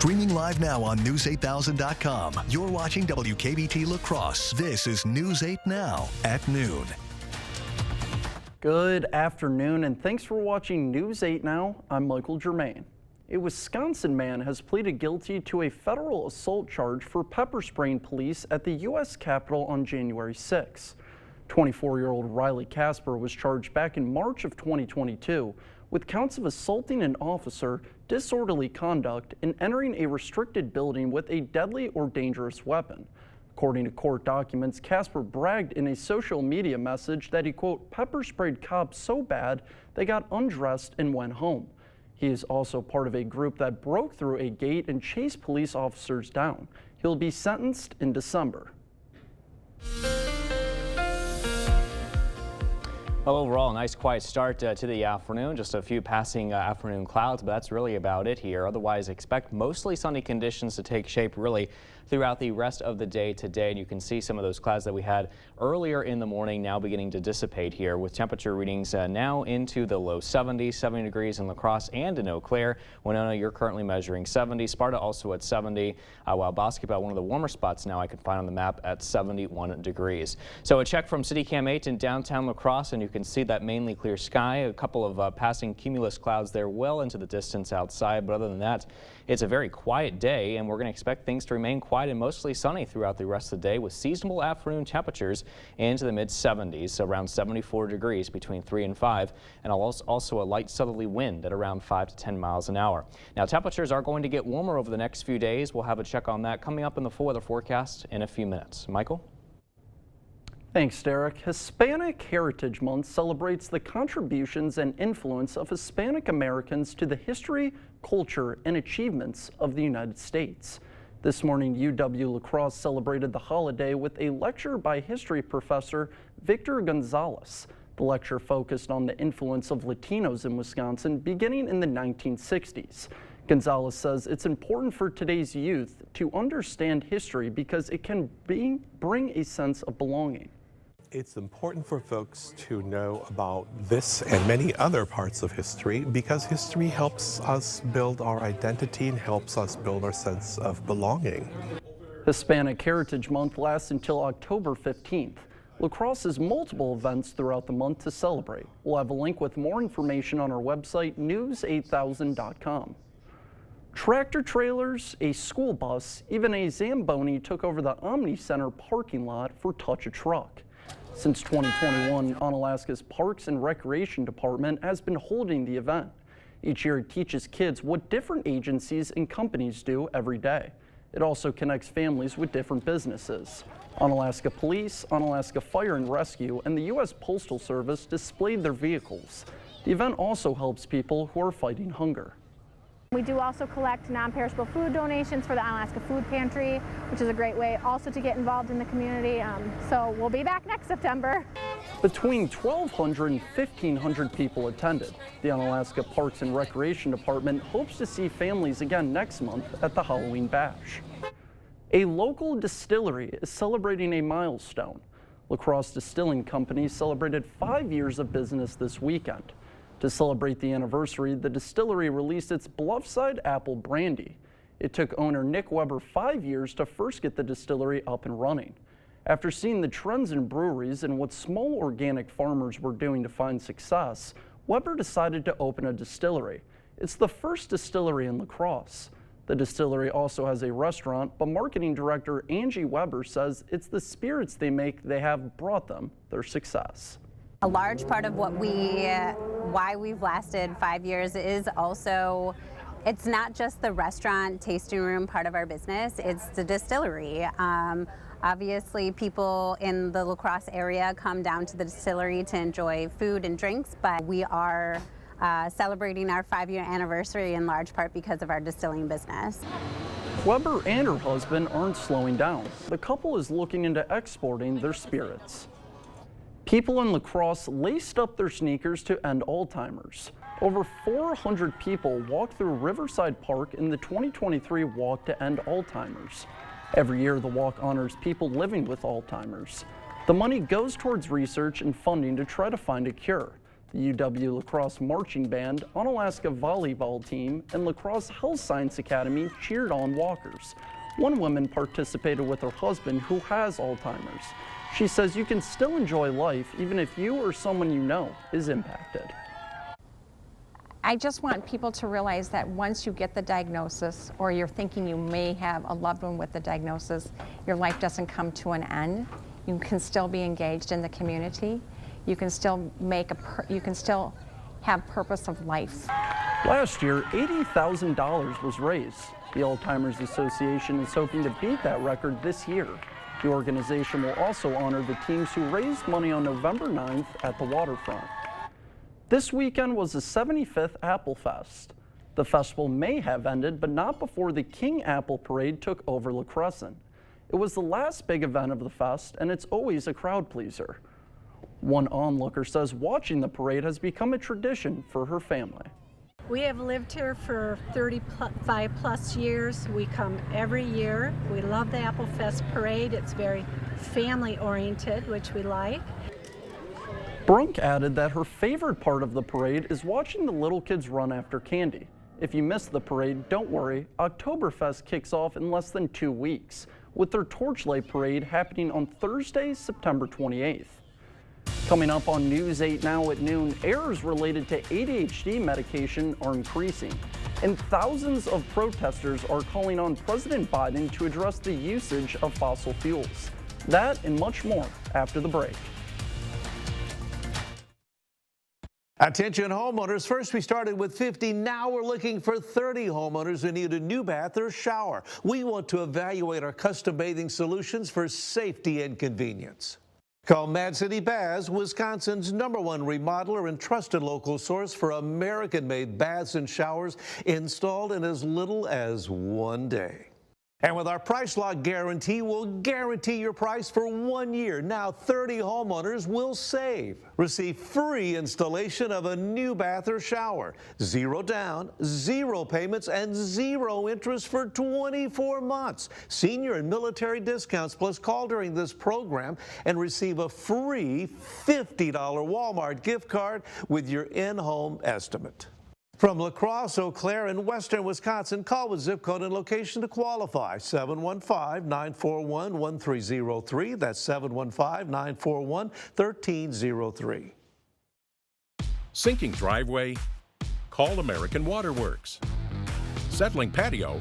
Streaming live now on News8000.com. You're watching WKBT La Crosse. This is News 8 Now at noon. Good afternoon, and thanks for watching News 8 Now. I'm Michael Germain. A Wisconsin man has pleaded guilty to a federal assault charge for pepper spraying police at the U.S. Capitol on January 6. 24-year-old Riley Casper was charged back in March of 2022 with counts of assaulting an officer, disorderly conduct, and entering a restricted building with a deadly or dangerous weapon. According to court documents, Casper bragged in a social media message that he, quote, pepper sprayed cops so bad they got undressed and went home. He is also part of a group that broke through a gate and chased police officers down. He'll be sentenced in December. Well, overall, a nice quiet start to the afternoon. Just a few passing afternoon clouds, but that's really about it here. Otherwise, expect mostly sunny conditions to take shape really throughout the rest of the day today. And you can see some of those clouds that we had earlier in the morning now beginning to dissipate here with temperature readings now into the low 70s, 70 degrees in La Crosse and in Eau Claire. Winona, you're currently measuring 70. Sparta also at 70, while Basketball, one of the warmer spots now I can find on the map at 71 degrees. So a check from CityCam 8 in downtown La Crosse, and you can see that mainly clear sky. A couple of passing cumulus clouds there well into the distance outside, but other than that, it's a very quiet day, and we're going to expect things to remain quiet and mostly sunny throughout the rest of the day with seasonable afternoon temperatures into the mid-70s, around 74 degrees between 3 and 5, and also a light southerly wind at around 5 to 10 miles an hour. Now, temperatures are going to get warmer over the next few days. We'll have a check on that coming up in the full weather forecast in a few minutes. Michael? Thanks, Derek. Hispanic Heritage Month celebrates the contributions and influence of Hispanic Americans to the history, culture, and achievements of the United States. This morning, UW La Crosse celebrated the holiday with a lecture by history professor Victor Gonzalez. The lecture focused on the influence of Latinos in Wisconsin beginning in the 1960s. Gonzalez says it's important for today's youth to understand history because it can bring a sense of belonging. It's important for folks to know about this and many other parts of history because history helps us build our identity and helps us build our sense of belonging. Hispanic Heritage Month lasts until October 15th. La Crosse has multiple events throughout the month to celebrate. We'll have a link with more information on our website, news8000.com. Tractor trailers, a school bus, even a Zamboni took over the Omni Center parking lot for Touch a Truck. Since 2021, Onalaska's Parks and Recreation Department has been holding the event. Each year it teaches kids what different agencies and companies do every day. It also connects families with different businesses. Onalaska Police, Onalaska Fire and Rescue, and the U.S. Postal Service displayed their vehicles. The event also helps people who are fighting hunger. We do also collect non-perishable food donations for the Onalaska Food Pantry, which is a great way also to get involved in the community. So we'll be back next September. Between 1,200 and 1,500 people attended. The Onalaska Parks and Recreation Department hopes to see families again next month at the Halloween Bash. A local distillery is celebrating a milestone. La Crosse Distilling Company celebrated 5 years of business this weekend. To celebrate the anniversary, the distillery released its Bluffside Apple Brandy. It took owner Nick Weber 5 years to first get the distillery up and running. After seeing the trends in breweries and what small organic farmers were doing to find success, Weber decided to open a distillery. It's the first distillery in La Crosse. The distillery also has a restaurant, but marketing director Angie Weber says it's the spirits they make that have brought them their success. A large part of why we've lasted 5 years is also, it's not just the restaurant tasting room part of our business, it's the distillery. Obviously people in the La Crosse area come down to the distillery to enjoy food and drinks, but we are celebrating our 5-year anniversary in large part because of our distilling business. Weber and her husband aren't slowing down. The couple is looking into exporting their spirits. People in La Crosse laced up their sneakers to end Alzheimer's. Over 400 people walked through Riverside Park in the 2023 Walk to End Alzheimer's. Every year, the walk honors people living with Alzheimer's. The money goes towards research and funding to try to find a cure. The UW Lacrosse Marching Band, Onalaska Volleyball Team, and Lacrosse Health Science Academy cheered on walkers. One woman participated with her husband who has Alzheimer's. She says you can still enjoy life even if you or someone you know is impacted. I just want people to realize that once you get the diagnosis, or you're thinking you may have a loved one with the diagnosis, your life doesn't come to an end. You can still be engaged in the community. You can still have purpose of life. Last year, $80,000 was raised. The Alzheimer's Association is hoping to beat that record this year. The organization will also honor the teams who raised money on November 9th at the waterfront. This weekend was the 75th Apple Fest. The festival may have ended, but not before the King Apple Parade took over La Crescent. It was the last big event of the fest, and it's always a crowd pleaser. One onlooker says watching the parade has become a tradition for her family. We have lived here for 35 plus years. We come every year. We love the Apple Fest Parade. It's very family oriented, which we like. Brunk added that her favorite part of the parade is watching the little kids run after candy. If you missed the parade, don't worry, Oktoberfest kicks off in less than 2 weeks, with their Torchlight Parade happening on Thursday, September 28th. Coming up on News 8 Now at noon, errors related to ADHD medication are increasing, and thousands of protesters are calling on President Biden to address the usage of fossil fuels. That and much more after the break. Attention homeowners, first we started with 50, now we're looking for 30 homeowners who need a new bath or shower. We want to evaluate our custom bathing solutions for safety and convenience. Call Mad City Baths, Wisconsin's #1 remodeler and trusted local source for American-made baths and showers installed in as little as 1 day. And with our Price Lock Guarantee, we'll guarantee your price for 1 year. Now 30 homeowners will save. Receive free installation of a new bath or shower. 0 down, 0 payments, and 0 interest for 24 months. Senior and military discounts, plus call during this program and receive a free $50 Walmart gift card with your in-home estimate. From La Crosse, Eau Claire, and western Wisconsin, call with zip code and location to qualify. 715-941-1303. That's 715-941-1303. Sinking driveway? Call American Water Works. Settling patio?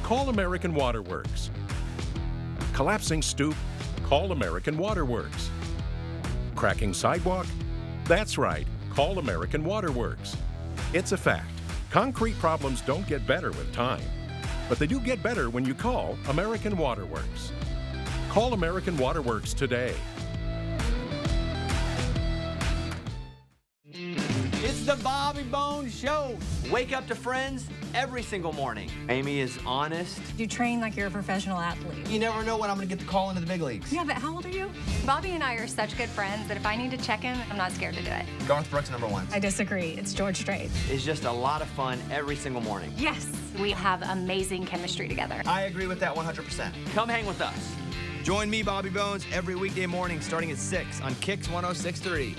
Call American Water Works. Collapsing stoop? Call American Water Works. Cracking sidewalk? That's right, call American Water Works. It's a fact. Concrete problems don't get better with time, but they do get better when you call American Water Works. Call American Water Works today. It's the Bobby Bones Show. Wake up to friends every single morning. Amy is honest. You train like you're a professional athlete. You never know when I'm going to get the call into the big leagues. Yeah, but how old are you? Bobby and I are such good friends that if I need to check him, I'm not scared to do it. Garth Brooks, #1. I disagree. It's George Strait. It's just a lot of fun every single morning. Yes, we have amazing chemistry together. I agree with that 100%. Come hang with us. Join me, Bobby Bones, every weekday morning starting at 6 on Kicks 106.3.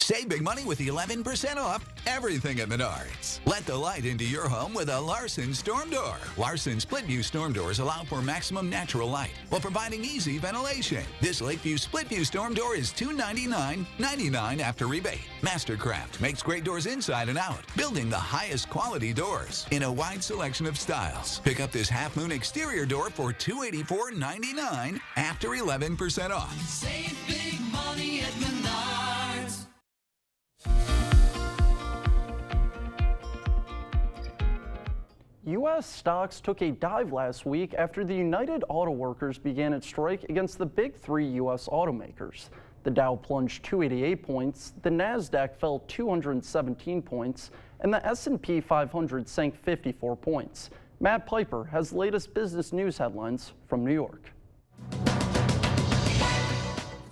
Save big money with 11% off everything at Menards. Let the light into your home with a Larson Storm Door. Larson Split View Storm Doors allow for maximum natural light while providing easy ventilation. This Lakeview Split View Storm Door is $299.99 after rebate. Mastercraft makes great doors inside and out, building the highest quality doors in a wide selection of styles. Pick up this half moon exterior door for $284.99 after 11% off. Save big money at Menards. U.S. stocks took a dive last week after the United Auto Workers began its strike against the big 3 U.S. automakers. The Dow plunged 288 points, the NASDAQ fell 217 points, and the S&P 500 sank 54 points. Matt Piper has the latest business news headlines from New York.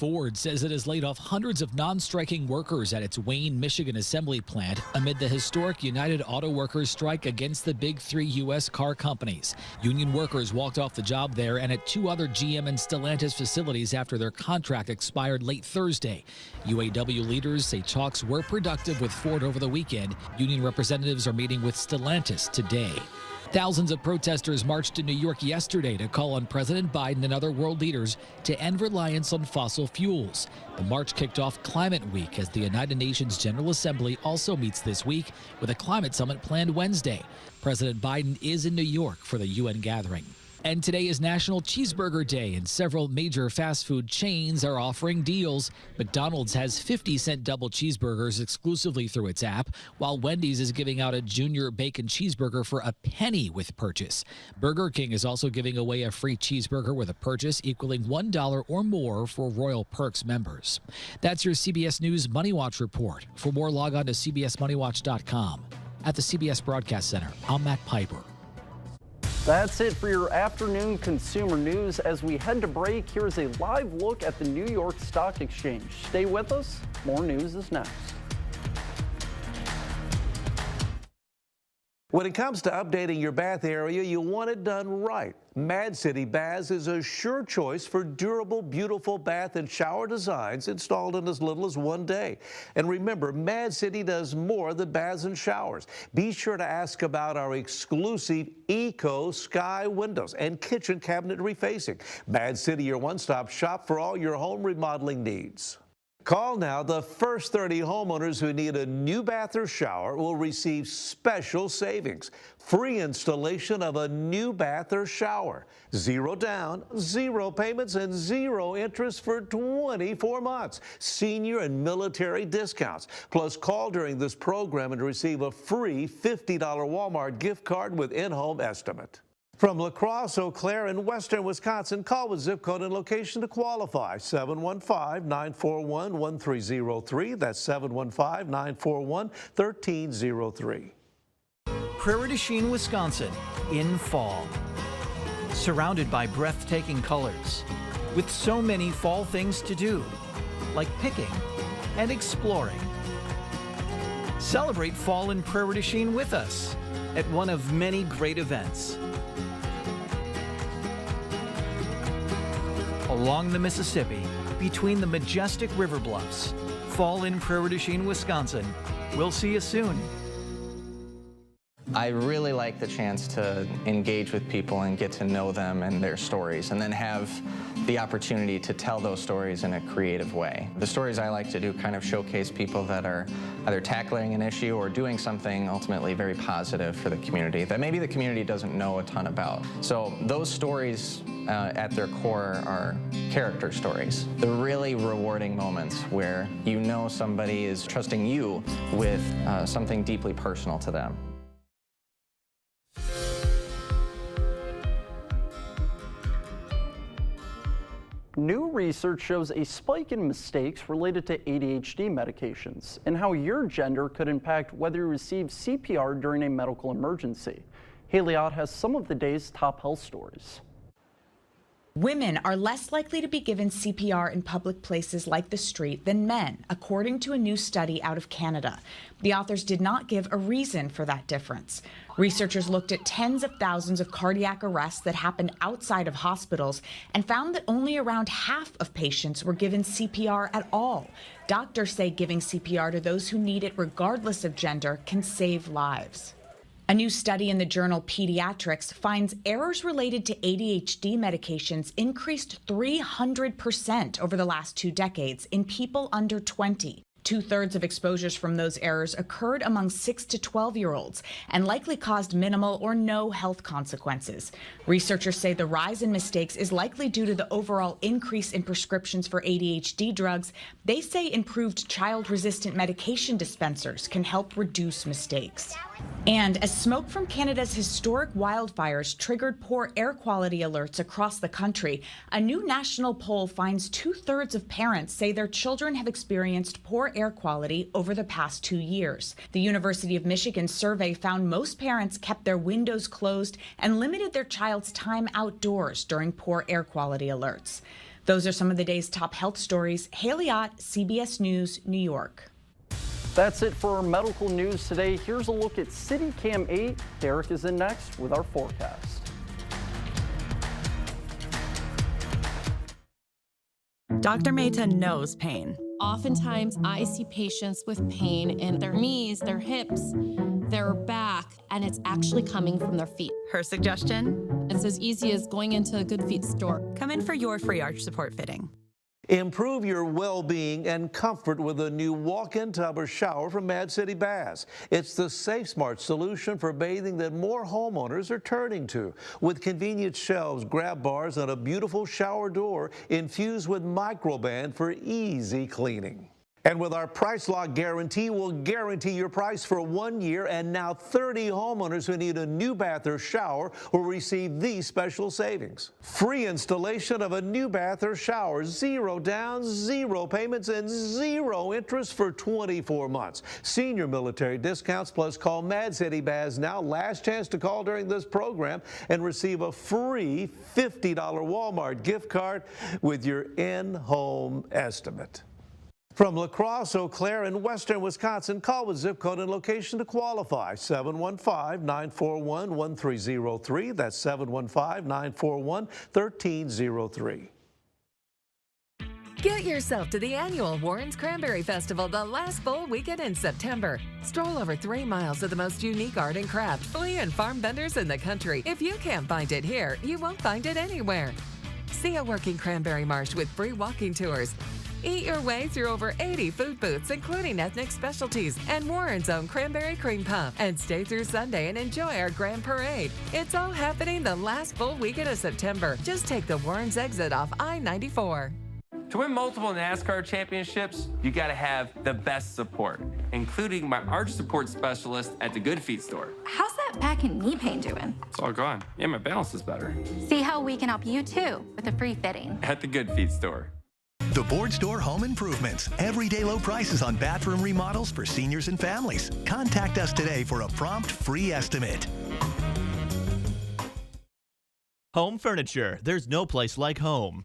Ford says it has laid off hundreds of non-striking workers at its Wayne, Michigan assembly plant amid the historic United Auto Workers strike against the big three U.S. car companies. Union workers walked off the job there and at two other GM and Stellantis facilities after their contract expired late Thursday. UAW leaders say talks were productive with Ford over the weekend. Union representatives are meeting with Stellantis today. Thousands of protesters marched in New York yesterday to call on President Biden and other world leaders to end reliance on fossil fuels. The march kicked off Climate Week as the United Nations General Assembly also meets this week with a climate summit planned Wednesday. President Biden is in New York for the UN gathering. And today is National Cheeseburger Day, and several major fast food chains are offering deals. McDonald's has 50-cent double cheeseburgers exclusively through its app, while Wendy's is giving out a junior bacon cheeseburger for a penny with purchase. Burger King is also giving away a free cheeseburger with a purchase equaling $1 or more for Royal Perks members. That's your CBS News Money Watch report. For more, log on to cbsmoneywatch.com. At the CBS Broadcast Center, I'm Matt Piper. That's it for your afternoon consumer news. As we head to break, here's a live look at the New York Stock Exchange. Stay with us. More news is next. When it comes to updating your bath area, you want it done right. Mad City Baths is a sure choice for durable, beautiful bath and shower designs installed in as little as 1 day. And remember, Mad City does more than baths and showers. Be sure to ask about our exclusive Eco Sky windows and kitchen cabinet refacing. Mad City, your one-stop shop for all your home remodeling needs. Call now. The first 30 homeowners who need a new bath or shower will receive special savings. Free installation of a new bath or shower. 0 down, 0 payments, and 0 interest for 24 months. Senior and military discounts. Plus, call during this program and receive a free $50 Walmart gift card with in-home estimate. From La Crosse, Eau Claire, and western Wisconsin, call with zip code and location to qualify. 715-941-1303. That's 715-941-1303. Prairie du Chien, Wisconsin, in fall. Surrounded by breathtaking colors, with so many fall things to do, like picking and exploring. Celebrate fall in Prairie du Chien with us at one of many great events. Along the Mississippi, between the majestic river bluffs, fall in Prairie du Chien, Wisconsin. We'll see you soon. I really like the chance to engage with people and get to know them and their stories, and then have the opportunity to tell those stories in a creative way. The stories I like to do kind of showcase people that are either tackling an issue or doing something ultimately very positive for the community that maybe the community doesn't know a ton about. So those stories at their core are character stories. The really rewarding moments where you know somebody is trusting you with something deeply personal to them. New research shows a spike in mistakes related to ADHD medications and how your gender could impact whether you receive CPR during a medical emergency. Haley Ott has some of the day's top health stories. Women are less likely to be given CPR in public places like the street than men, according to a new study out of Canada. The authors did not give a reason for that difference. Researchers looked at tens of thousands of cardiac arrests that happened outside of hospitals and found that only around half of patients were given CPR at all. Doctors say giving CPR to those who need it, regardless of gender, can save lives. A new study in the journal Pediatrics finds errors related to ADHD medications increased 300% over the last 2 decades in people under 20. 2/3 of exposures from those errors occurred among 6 to 12-year-olds and likely caused minimal or no health consequences. Researchers say the rise in mistakes is likely due to the overall increase in prescriptions for ADHD drugs. They say improved child-resistant medication dispensers can help reduce mistakes. And as smoke from Canada's historic wildfires triggered poor air quality alerts across the country, a new national poll finds 2/3 of parents say their children have experienced poor air quality over the past 2 years. The University of Michigan survey found most parents kept their windows closed and limited their child's time outdoors during poor air quality alerts. Those are some of the day's top health stories. Haley Ott, CBS News, New York. That's it for our medical news today. Here's a look at CityCam 8. Derek is in next with our forecast. Dr. Mehta knows pain. Oftentimes, I see patients with pain in their knees, their hips, their back, and it's actually coming from their feet. Her suggestion? It's as easy as going into a Good Feet store. Come in for your free arch support fitting. Improve your well-being and comfort with a new walk-in tub or shower from Mad City Baths. It's the safe, smart solution for bathing that more homeowners are turning to. With convenient shelves, grab bars, and a beautiful shower door infused with Microban for easy cleaning. And with our Price Lock Guarantee, we'll guarantee your price for 1 year, and now 30 homeowners who need a new bath or shower will receive these special savings. Free installation of a new bath or shower, 0 down, 0 payments, and 0 interest for 24 months. Senior military discounts, plus call Mad City Baths now. Last chance to call during this program and receive a free $50 Walmart gift card with your in-home estimate. From La Crosse, Eau Claire, and western Wisconsin, call with zip code and location to qualify. 715-941-1303. That's 715-941-1303. Get yourself to the annual Warren's Cranberry Festival the last full weekend in September. Stroll over 3 miles of the most unique art and craft, flea and farm vendors in the country. If you can't find it here, you won't find it anywhere. See a working cranberry marsh with free walking tours. Eat your way through over 80 food booths, including ethnic specialties and Warren's own cranberry cream puff. And stay through Sunday and enjoy our grand parade. It's all happening the last full weekend of September. Just take the Warren's exit off I-94. To win multiple NASCAR championships, you gotta have the best support, including my arch support specialist at the Good Feet store. How's that back and knee pain doing? It's all gone. Yeah, my balance is better. See how we can help you too with a free fitting. At the Good Feet store. The Board Store Home Improvements. Everyday low prices on bathroom remodels for seniors and families. Contact us today for a prompt free estimate. Home furniture. There's no place like home.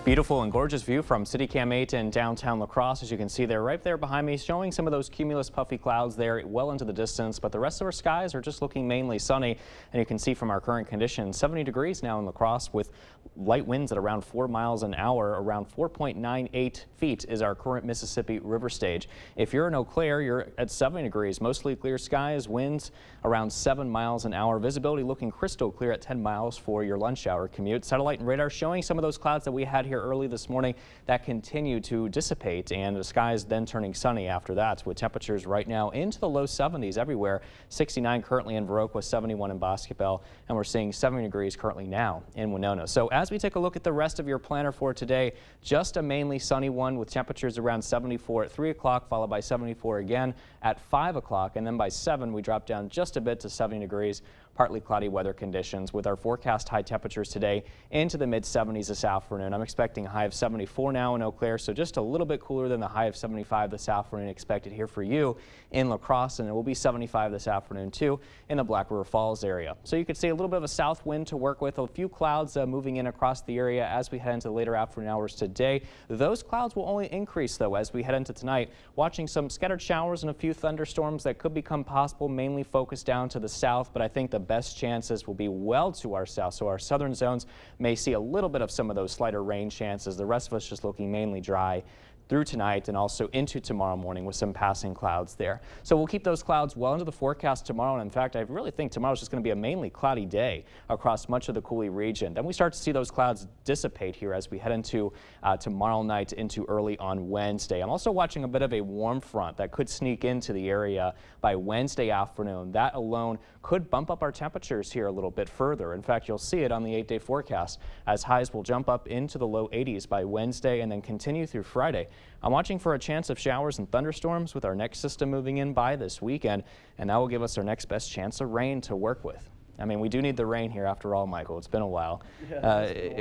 Beautiful and gorgeous view from CityCam 8 in downtown La Crosse. As you can see, they're right there behind me, showing some of those cumulus puffy clouds there well into the distance, but the rest of our skies are just looking mainly sunny. And you can see from our current conditions, 70 degrees now in La Crosse with light winds at around 4 miles an hour. Around 4.98 feet is our current Mississippi River stage. If you're in Eau Claire, you're at 70 degrees, mostly clear skies, winds around 7 miles an hour. Visibility looking crystal clear at 10 miles for your lunch hour commute. Satellite and radar showing some of those clouds that we had here early this morning that continue to dissipate, and the skies then turning sunny after that, with temperatures right now into the low 70s everywhere. 69 currently in Viroqua, 71 in Boscobel, and we're seeing 70 degrees currently now in Winona. So as we take a look at the rest of your planner for today, just a mainly sunny one with temperatures around 74 at 3 o'clock, followed by 74 again at 5 o'clock, and then by 7 we drop down just a bit to 70 degrees. Partly cloudy weather conditions with our forecast high temperatures today into the mid 70s this afternoon. I'm expecting a high of 74 now in Eau Claire, so just a little bit cooler than the high of 75 this afternoon expected here for you in La Crosse, and it will be 75 this afternoon too in the Black River Falls area. So you can see a little bit of a south wind to work with, a few clouds moving in across the area as we head into the later afternoon hours today. Those clouds will only increase though as we head into tonight, watching some scattered showers and a few thunderstorms that could become possible, mainly focused down to the south, but I think the best chances will be well to our south, so our southern zones may see a little bit of some of those slighter rain chances. The rest of us just looking mainly dry through tonight and also into tomorrow morning with some passing clouds there. So we'll keep those clouds well into the forecast tomorrow. And in fact, I really think tomorrow's just going to be a mainly cloudy day across much of the Coulee region. Then we start to see those clouds dissipate here as we head into tomorrow night into early on Wednesday. I'm also watching a bit of a warm front that could sneak into the area by Wednesday afternoon. That alone could bump up our temperatures here a little bit further. In fact, you'll see it on the 8-day forecast as highs will jump up into the low 80s by Wednesday and then continue through Friday. I'm watching for a chance of showers and thunderstorms with our next system moving in by this weekend, and that will give us our next best chance of rain to work with. I mean, we do need the rain here after all, Michael. It's been a while.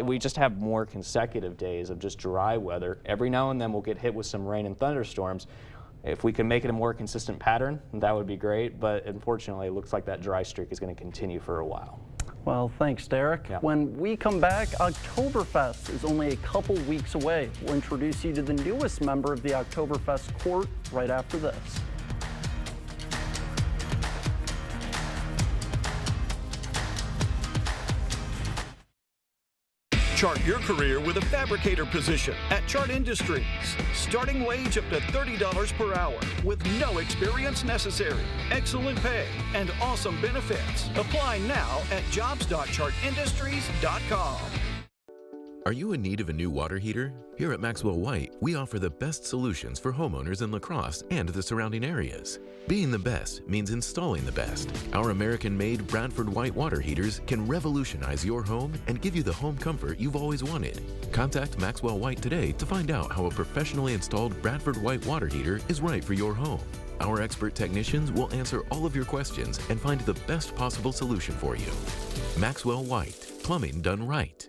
We just have more consecutive days of just dry weather. Every now and then we'll get hit with some rain and thunderstorms. If we can make it a more consistent pattern, that would be great, but unfortunately it looks like that dry streak is going to continue for a while. Well, thanks, Derek. Yeah. When we come back, Oktoberfest is only a couple weeks away. We'll introduce you to the newest member of the Oktoberfest court right after this. Chart your career with a fabricator position at Chart Industries. Starting wage up to $30 per hour with no experience necessary. Excellent pay and awesome benefits. Apply now at jobs.chartindustries.com. Are you in need of a new water heater? Here at Maxwell White, we offer the best solutions for homeowners in La Crosse and the surrounding areas. Being the best means installing the best. Our American-made Bradford White water heaters can revolutionize your home and give you the home comfort you've always wanted. Contact Maxwell White today to find out how a professionally installed Bradford White water heater is right for your home. Our expert technicians will answer all of your questions and find the best possible solution for you. Maxwell White, plumbing done right.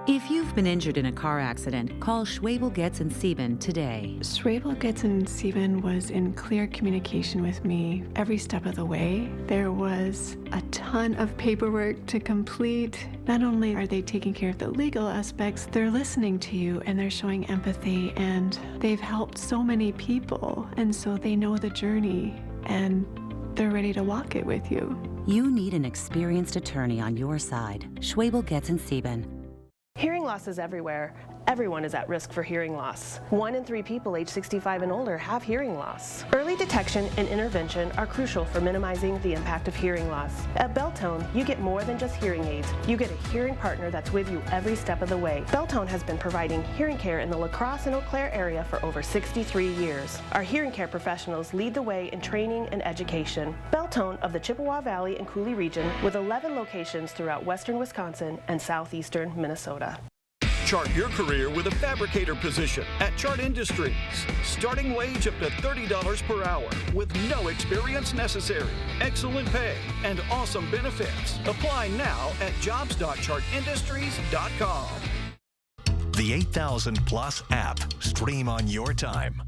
If you've been injured in a car accident, call Schwabel, Getz & Sieben today. Schwabel, Getz & Sieben was in clear communication with me every step of the way. There was a ton of paperwork to complete. Not only are they taking care of the legal aspects, they're listening to you and they're showing empathy, and they've helped so many people, and so they know the journey and they're ready to walk it with you. You need an experienced attorney on your side. Schwabel, Getz & Sieben. Hearing loss is everywhere. Everyone is at risk for hearing loss. 1 in 3 people age 65 and older have hearing loss. Early detection and intervention are crucial for minimizing the impact of hearing loss. At Beltone, you get more than just hearing aids. You get a hearing partner that's with you every step of the way. Beltone has been providing hearing care in the La Crosse and Eau Claire area for over 63 years. Our hearing care professionals lead the way in training and education. Beltone of the Chippewa Valley and Coulee region, with 11 locations throughout western Wisconsin and southeastern Minnesota. Chart your career with a fabricator position at Chart Industries. Starting wage up to $30 per hour with no experience necessary. Excellent pay and awesome benefits. Apply now at jobs.chartindustries.com. The 8000 Plus app. Stream on your time.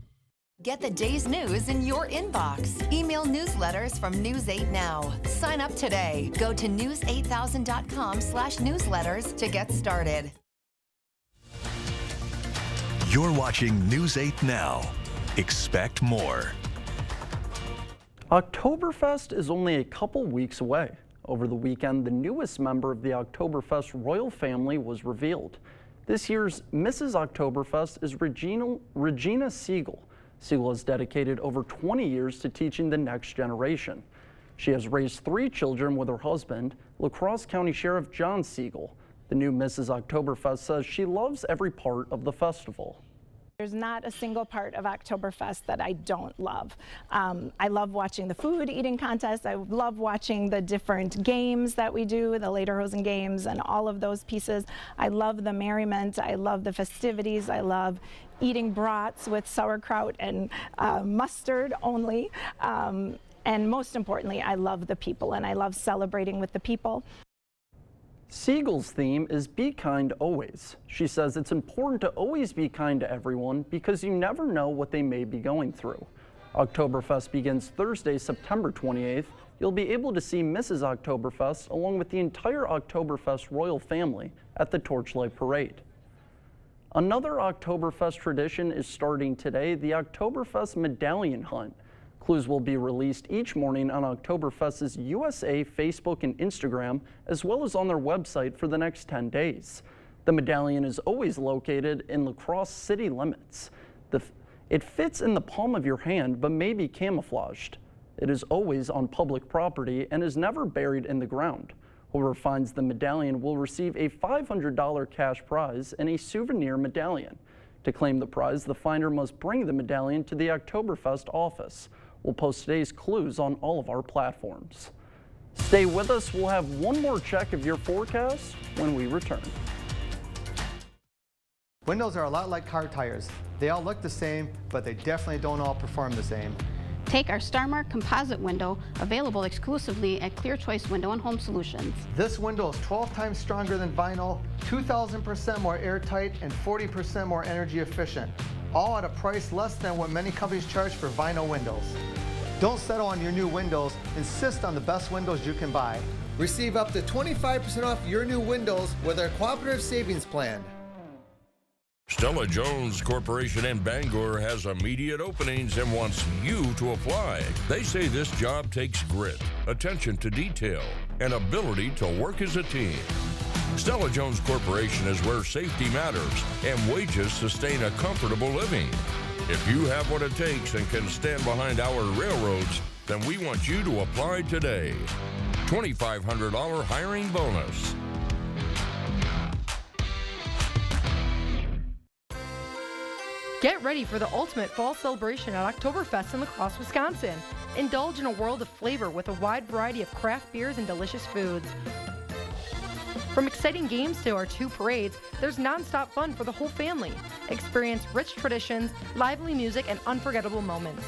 Get the day's news in your inbox. Email newsletters from News 8 Now. Sign up today. Go to news8000.com/newsletters to get started. You're watching News 8 Now. Expect more. Oktoberfest is only a couple weeks away. Over the weekend, the newest member of the Oktoberfest royal family was revealed. This year's Mrs. Oktoberfest is Regina Siegel. Siegel has dedicated over 20 years to teaching the next generation. She has raised 3 children with her husband, La Crosse County Sheriff John Siegel. The new Mrs. Oktoberfest says she loves every part of the festival. There's not a single part of Oktoberfest that I don't love. I love watching the food eating contest. I love watching the different games that we do, the Lederhosen games and all of those pieces. I love the merriment. I love the festivities. I love eating brats with sauerkraut and mustard only. And most importantly, I love the people, and I love celebrating with the people. Siegel's theme is Be Kind Always. She says it's important to always be kind to everyone because you never know what they may be going through. Oktoberfest begins Thursday, September 28th. You'll be able to see Mrs. Oktoberfest along with the entire Oktoberfest royal family at the Torchlight Parade. Another Oktoberfest tradition is starting today, the Oktoberfest Medallion Hunt. Clues will be released each morning on Oktoberfest's USA, Facebook, and Instagram, as well as on their website for the next 10 days. The medallion is always located in La Crosse city limits. It fits in the palm of your hand, but may be camouflaged. It is always on public property and is never buried in the ground. Whoever finds the medallion will receive a $500 cash prize and a souvenir medallion. To claim the prize, the finder must bring the medallion to the Oktoberfest office. We'll post today's clues on all of our platforms. Stay with us. We'll have one more check of your forecast when we return. Windows are a lot like car tires. They all look the same, but they definitely don't all perform the same. Take our StarMark composite window, available exclusively at Clear Choice Window and Home Solutions. This window is 12 times stronger than vinyl, 2,000% more airtight, and 40% more energy efficient. All at a price less than what many companies charge for vinyl windows. Don't settle on your new windows. Insist on the best windows you can buy. Receive up to 25% off your new windows with our cooperative savings plan. Stella Jones Corporation in Bangor has immediate openings and wants you to apply. They say this job takes grit, attention to detail, and ability to work as a team. Stella Jones Corporation is where safety matters and wages sustain a comfortable living. If you have what it takes and can stand behind our railroads, then we want you to apply today. $2,500 hiring bonus. Get ready for the ultimate fall celebration at Oktoberfest in La Crosse, Wisconsin. Indulge in a world of flavor with a wide variety of craft beers and delicious foods. From exciting games to our 2 parades, there's non-stop fun for the whole family. Experience rich traditions, lively music, and unforgettable moments.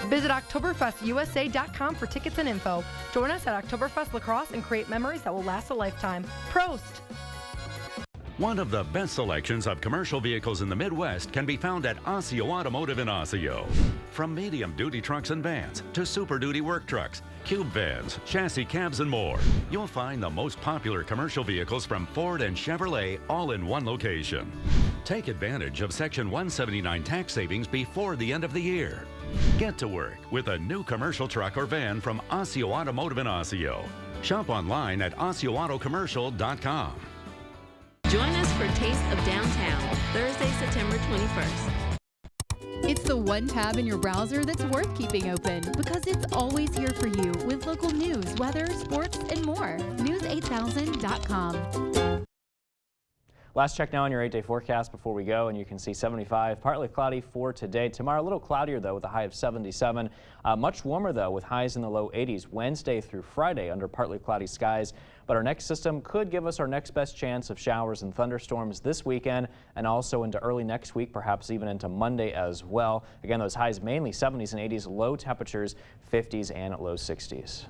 Visit OktoberfestUSA.com for tickets and info. Join us at Oktoberfest La Crosse and create memories that will last a lifetime. Prost! One of the best selections of commercial vehicles in the Midwest can be found at Osseo Automotive in Osseo. From medium-duty trucks and vans to super-duty work trucks, cube vans, chassis cabs, and more, you'll find the most popular commercial vehicles from Ford and Chevrolet all in one location. Take advantage of Section 179 tax savings before the end of the year. Get to work with a new commercial truck or van from Osseo Automotive in Osseo. Shop online at OsseoAutoCommercial.com. Join us for Taste of Downtown, Thursday, September 21st. It's the one tab in your browser that's worth keeping open because it's always here for you with local news, weather, sports, and more. News8000.com. Last check now on your 8-day forecast before we go, and you can see 75, partly cloudy for today. Tomorrow, a little cloudier, though, with a high of 77. Much warmer, though, with highs in the low 80s Wednesday through Friday under partly cloudy skies. But our next system could give us our next best chance of showers and thunderstorms this weekend and also into early next week, perhaps even into Monday as well. Again, those highs mainly 70s and 80s, low temperatures 50s and low 60s.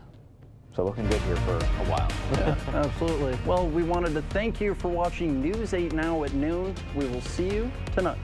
So looking good here for a while. Yeah, absolutely. Well, we wanted to thank you for watching News 8 Now at noon. We will see you tonight.